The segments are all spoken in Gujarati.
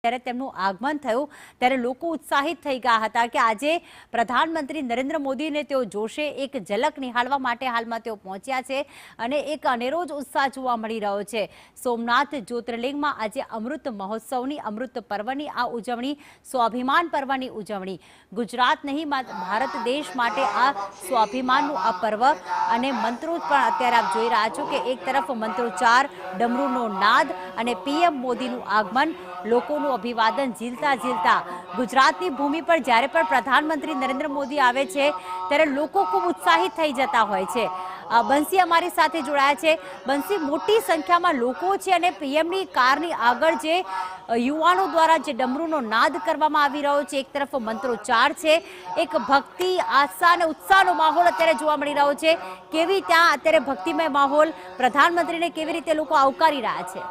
ત્યારે તેમનું આગમન થયું ત્યારે લોકો ઉત્સાહિત થઈ ગયા હતા કે આજે પ્રધાનમંત્રી નરેન્દ્ર મોદીને તેઓ જોશે। એક ઝલક નિહાળવા માટે હાલમાં તેઓ પહોંચ્યા છે અને એક અનેરો જ ઉત્સાહ જોવા મળી રહ્યો છે। સોમનાથ જ્યોતિર્લિંગમાં આજે અમૃત મહોત્સવની અમૃત પર્વની આ ઉજવણી સ્વાભિમાન પર્વની ઉજવણી ગુજરાત નહીં ભારત દેશ માટે આ સ્વાભિમાનનું આ પર્વ અને મંત્રો પણ અત્યારે આપ જોઈ રહ્યા છો કે એક તરફ મંત્રોચ્ચાર ડમરૂનો નાદ અને પીએમ મોદીનું આગમન લોકોનું અભિવાદન ઝીલતા ઝીલતા ગુજરાતની ભૂમિ પર જ્યારે પણ પ્રધાનમંત્રી નરેન્દ્ર મોદી આવે છે ત્યારે લોકો ખૂબ ઉત્સાહિત થઈ જતા હોય છે। બંસી અમારી સાથે જોડાયા છે। બંસી, મોટી સંખ્યામાં લોકો છે અને પીએમની કારની આગળ જે યુવાનો દ્વારા જે ડમરૂનો નાદ કરવામાં આવી રહ્યો છે, એક તરફ મંત્રોચ્ચાર છે, એક ભક્તિ આસ્થા અને ઉત્સાહનો માહોલ અત્યારે જોવા મળી રહ્યો છે। કેવી ત્યાં અત્યારે ભક્તિમય માહોલ, પ્રધાનમંત્રીને કેવી રીતે લોકો આવકારી રહ્યા છે?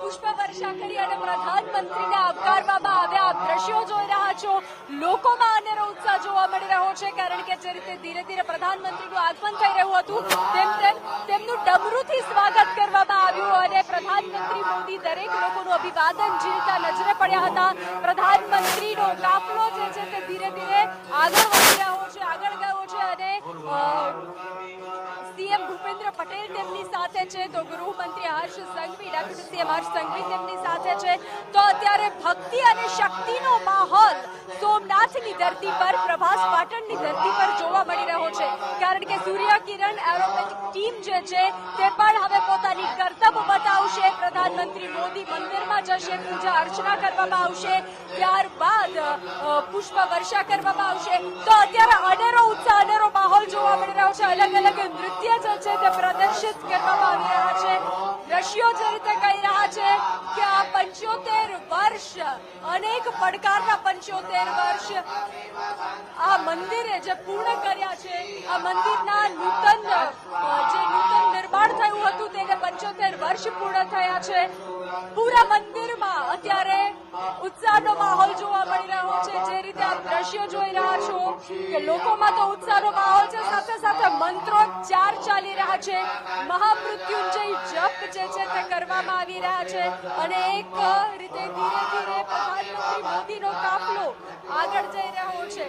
પુષ્પવર્ષા કરી અને પ્રધાનમંત્રીને આવકારવામાં આવ્યા દ્રશ્યો જોઈ રહ્યા છો। લોકોમાં અનેરો ઉત્સાહ જોવા મળી રહ્યો છે, કારણ કે જે રીતે ધીરે ધીરે પ્રધાનમંત્રીનું આગમન થઈ રહ્યું હતું તેમ તેમનું ડમરૂથી સ્વાગત કરવામાં આવ્યું અને પ્રધાનમંત્રી મોદી દરેક લોકોનું અભિવાદન ઝીલતા નજરે પડ્યા હતા। પ્રધાનમંત્રીનો કાફલો જે છે તે ધીરે ધીરે આગળ વધી રહ્યો છે, આગળ ગયો છે અને સીએમ ભૂપેન્દ્ર પટેલ તેમની સાથે છે, તો ગૃહમંત્રી હર્ષ સંઘવી, ડેપ્યુટી સીએમ હર્ષ સંઘવી તેમની સાથે છે। તો અત્યારે ભક્તિ અને શક્તિનો માહોલ સોમનાથની ધરતી પર, પ્રભાસ પાટણની ધરતી પર જોવા મળી રહ્યો છે, કારણ કે સૂર્ય કિરણ એરોબેટિક ટીમ જે છે તે પણ હવે પોતાની કરતબ બતાવશે। પ્રધાનમંત્રી મોદી મંદિરમાં જશે, પૂજા અર્ચના કરવામાં આવશે, ત્યારબાદ પુષ્પ વર્ષા કરવામાં આવશે। તો અત્યારે અનેરો ઉત્સાહ, અનેરો માહોલ જોવા મળી રહ્યો છે। અલગ અલગ નૃત્ય જે છે તે પ્રદર્શિત કરવામાં આવી રહ્યા છે। દ્રશ્યો જે રીતે કહી રહ્યા છે કે આ 75 વર્ષ, અનેક પડકારના 75 વર્ષ આ મંદિરે જે પૂર્ણ કર્યા છે, આ મંદિરના નૂતન નિર્માણ થયું હતું તેને 75 વર્ષ પૂર્ણ થયા છે। પૂરા મંદિરમાં અત્યારે ઉત્સાહનો માહોલ જોવા મળી રહ્યો છે। જે રીતે આપ દ્રશ્યો જોઈ રહ્યા છો કે લોકોમાં તો ઉત્સાહનો માહોલ છે, સાથે સાથે મંત્રોચ્ચાર ચાલી રહ્યા છે, મહામૃત્યુંજય જપ જે છે તે કરવામાં આવી રહ્યા છે અને એક રીતે ધીરે ધીરે પ્રધાનમંત્રી મોદીનો કાફલો આગળ જઈ રહ્યો છે।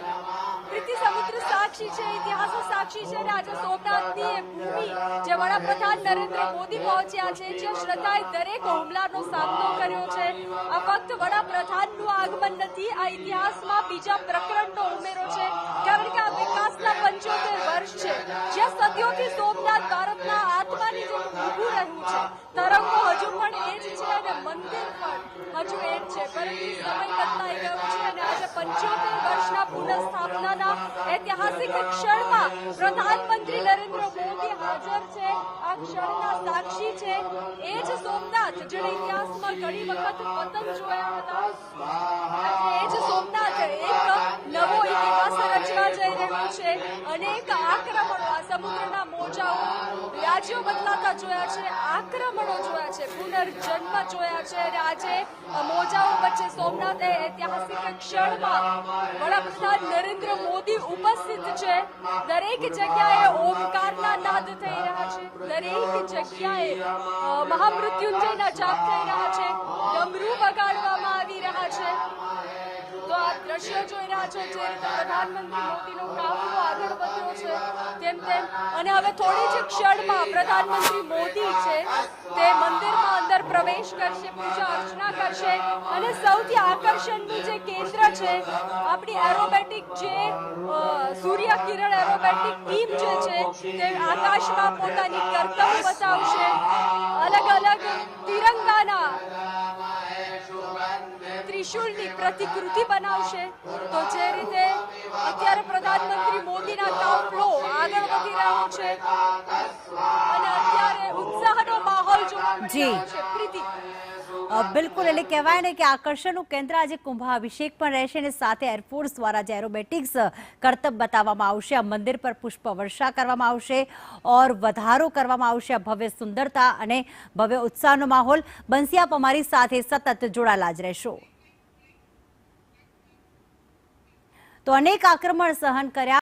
પ્રીતિ, સમુદ્ર સાક્ષી છે, ઇતિહાસ સાક્ષી છે અને આજે સોમનાથની એ ભૂમિ જે વડાપ્રધાન નરેન્દ્ર મોદી પહોંચ્યા છે, જે શ્રદ્ધાએ દરેક હુમલાનો સામનો કર્યો છે, આ ફક્ત વડાપ્રધાનનું આગમન નથી, આ ઇતિહાસમાં બીજા પ્રકરણનો ઉમેરો છે, કારણ કે આ વિકાસના 75 વર્ષ છે, જ્યાં સદીઓથી સોમનાથ ભારતના આત્માની જેમ ઊભું રહ્યું છે। તરંગો હજુ પણ એ જ છે અને મંદિર પણ હજુ એ જ છે, પરંતુ સમય બદલાઈ ગયો છે અને આજે 75 વર્ષના પુનઃસ્થાપનાના ઐતિહાસિક ક્ષણમાં પ્રધાનમંત્રી નરેન્દ્ર મોદી હાજર છે, આ ક્ષણના સાક્ષી છે। એ જ સોમનાથ જેણે ઇતિહાસમાં ઘણી વખત પતન જોયા હતા, એ જ સોમનાથ એક નવો ઇતિહાસ રચવા જઈ રહ્યું છે। અનેક આક્રમણો, આ સમુદ્રના મોજાઓ, રાજ્યો બદલાતા જોયા છે, આક્રમણો જોયા છે, પુનર્જન્મ જોયા છે અને આજે મોજાઓ વચ્ચે સોમનાથ ઐતિહાસિક ક્ષણમાં વડાપ્રધાન નરેન્દ્ર મોદી ઉપસ્થિત છે। દરેક જગ્યાએ ઓમકારના નાદ થઈ રહ્યા છે, દરેક જગ્યાએ મહામૃત્યુંજયના જાપ થઈ રહ્યા છે, ડમરૂ વગાડવામાં આવી રહ્યા છે। તો આ દ્રશ્યો જોઈ રહ્યા છો, જે રીતે પ્રધાનમંત્રી મોદીનો કાફલો આગળ વધ્યો છે તેમ અને હવે થોડી જ ક્ષણમાં પ્રધાનમંત્રી મોદી છે તે મંદિરમાં અંદર પ્રવેશ કરશે, પૂજા અર્ચના કરશે અને સૌથી આકર્ષણનું જે કેન્દ્ર છે, આપણી એરોબેટિક જે સૂર્ય કિરણ એરોબેટિક ટીમ જે છે તે આકાશમાં પોતાની કરતબ બતાવશે, અલગ અલગ તિરંગાના ત્રિશુલની પ્રતિકૃતિ બનાવશે। તો જે રીતે અત્યારે પ્રધાનમંત્રી મોદીના કાફલો આગળ વધી રહ્યો છે અને અત્યારે ઉત્સાહનો માહોલ જોવા મળી રહ્યો છે। પ્રીતિ, બિલકુલ, એટલે કહેવાય ને કે આકર્ષણનું કેન્દ્ર આજે કુંભાભિષેક પણ રહેશે અને સાથે એરફોર્સ દ્વારા જે એરોબેટિક્સ કરતબ બતાવવામાં આવશે, આ મંદિર પર પુષ્પ વર્ષા કરવામાં આવશે ઓર વધારો કરવામાં આવશે આ ભવ્ય સુંદરતા અને ભવ્ય ઉત્સાહનો માહોલ। બંસી, આપ અમારી સાથે સતત જોડાયેલા જ રહેશો। તો અનેક આક્રમણ સહન કર્યા